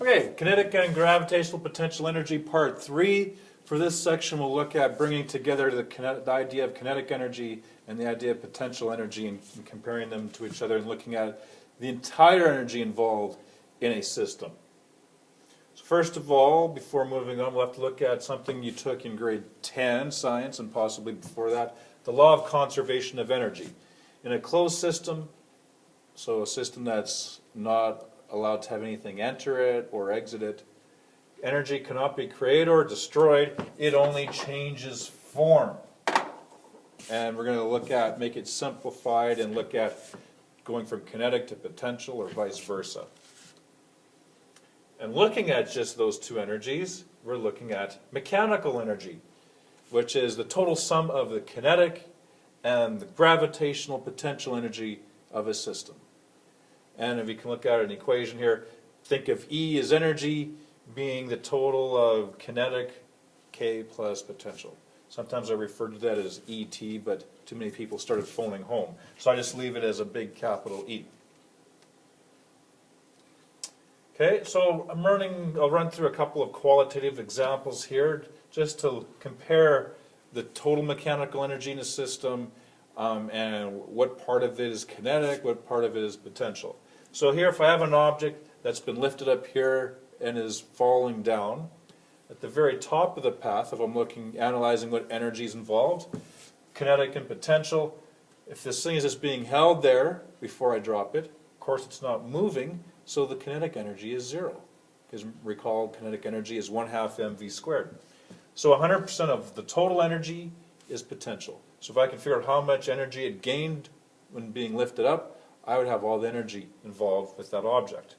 Okay, kinetic and gravitational potential energy, part 3. For this section, we'll look at bringing together the idea of kinetic energy and the idea of potential energy and comparing them to each other and looking at the entire energy involved in a system. So first of all, before moving on, we'll have to look at something you took in grade 10 science and possibly before that, the law of conservation of energy. In a closed system, so a system that's not allowed to have anything enter it or exit it, energy cannot be created or destroyed, it only changes form. And we're going to look at, make it simplified and look at going from kinetic to potential or vice versa. And looking at just those two energies, we're looking at mechanical energy, which is the total sum of the kinetic and the gravitational potential energy of a system. And if you can look at an equation here, think of E as energy being the total of kinetic K plus potential. Sometimes I refer to that as ET, but too many people started phoning home. So I just leave it as a big capital E. Okay, so I'll run through a couple of qualitative examples here just to compare the total mechanical energy in a system and what part of it is kinetic, what part of it is potential. So here, if I have an object that's been lifted up here and is falling down, at the very top of the path, if I'm analyzing what energy is involved, kinetic and potential, if this thing is just being held there before I drop it, of course it's not moving, so the kinetic energy is zero. Because recall, kinetic energy is 1/2 mv squared. So 100% of the total energy is potential. So if I can figure out how much energy it gained when being lifted up, I would have all the energy involved with that object.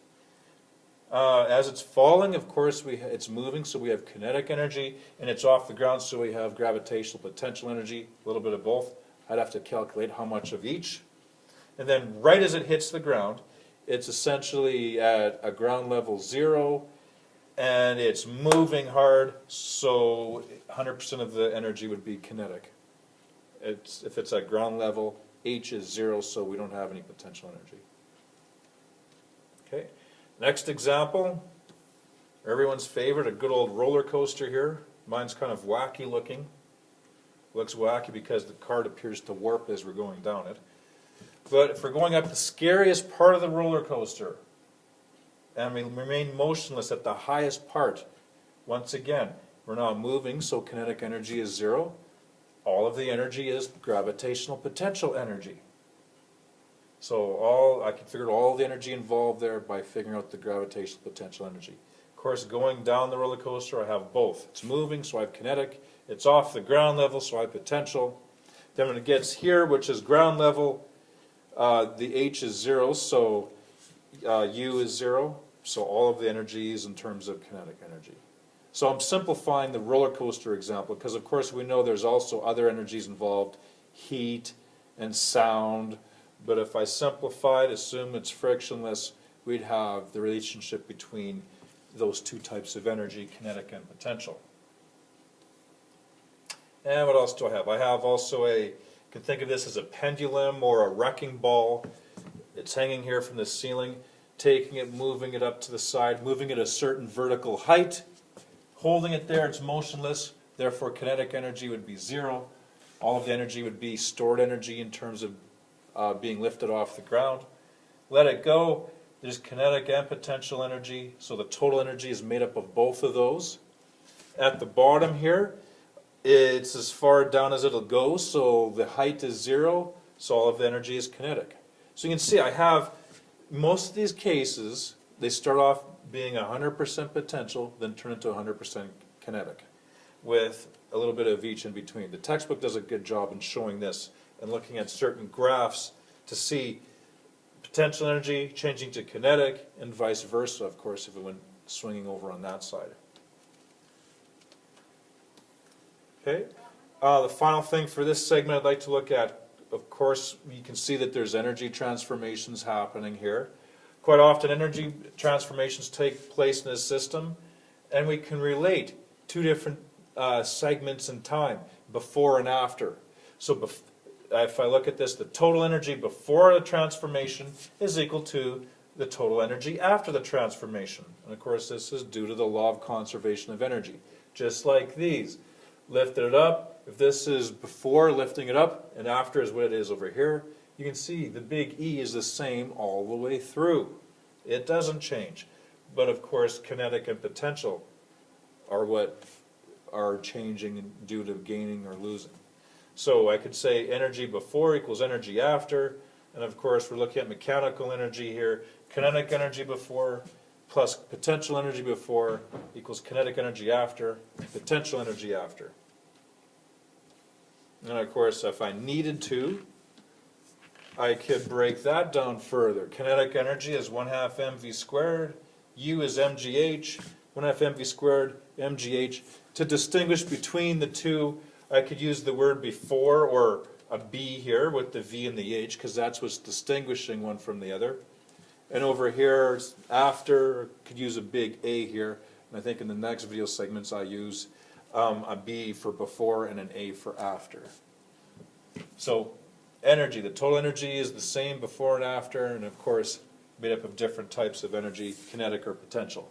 As it's falling, of course, it's moving, so we have kinetic energy, and it's off the ground, so we have gravitational potential energy, a little bit of both. I'd have to calculate how much of each. And then right as it hits the ground, it's essentially at a ground level 0, and it's moving hard, so 100% of the energy would be kinetic. If it's at ground level, H is 0, so we don't have any potential energy. Okay. Next example, everyone's favorite, a good old roller coaster here. Mine's kind of wacky looking. Looks wacky because the cart appears to warp as we're going down it. But if we're going up the scariest part of the roller coaster and we remain motionless at the highest part, once again, we're not moving, so kinetic energy is 0. All of the energy is gravitational potential energy. So I can figure out all the energy involved there by figuring out the gravitational potential energy. Of course, going down the roller coaster, I have both. It's moving, so I have kinetic. It's off the ground level, so I have potential. Then when it gets here, which is ground level, the H is 0, so U is 0. So all of the energy is in terms of kinetic energy. So I'm simplifying the roller coaster example because, of course, we know there's also other energies involved, heat and sound. But if I simplify it, assume it's frictionless, we'd have the relationship between those two types of energy, kinetic and potential. And what else do I have? I have also you can think of this as a pendulum or a wrecking ball. It's hanging here from the ceiling, taking it, moving it up to the side, moving it a certain vertical height. Holding it there, it's motionless, therefore kinetic energy would be 0. All of the energy would be stored energy in terms of being lifted off the ground. Let it go, there's kinetic and potential energy, so the total energy is made up of both of those. At the bottom here, it's as far down as it'll go, so the height is 0, so all of the energy is kinetic. So you can see I have, most of these cases, they start off being 100% potential, then turn into 100% kinetic, with a little bit of each in between. The textbook does a good job in showing this and looking at certain graphs to see potential energy changing to kinetic and vice versa, of course, if it went swinging over on that side. Okay, the final thing for this segment I'd like to look at, of course, you can see that there's energy transformations happening here. Quite often energy transformations take place in a system, and we can relate two different segments in time, before and after. So if I look at this, the total energy before a transformation is equal to the total energy after the transformation. And of course this is due to the law of conservation of energy. Just like these. Lifted it up, if this is before lifting it up and after is what it is over here, you can see the big E is the same all the way through. It doesn't change. But of course kinetic and potential are what are changing due to gaining or losing. So I could say energy before equals energy after, and of course we're looking at mechanical energy here. Kinetic energy before plus potential energy before equals kinetic energy after, potential energy after. And of course if I needed to, I could break that down further. Kinetic energy is 1/2 mv squared, U is mgh, 1/2 mv squared, mgh. To distinguish between the two, I could use the word before or a B here with the V and the H, because that's what's distinguishing one from the other. And over here, after, could use a big A here. And I think in the next video segments I use a B for before and an A for after. So energy, the total energy is the same before and after, and of course made up of different types of energy, kinetic or potential.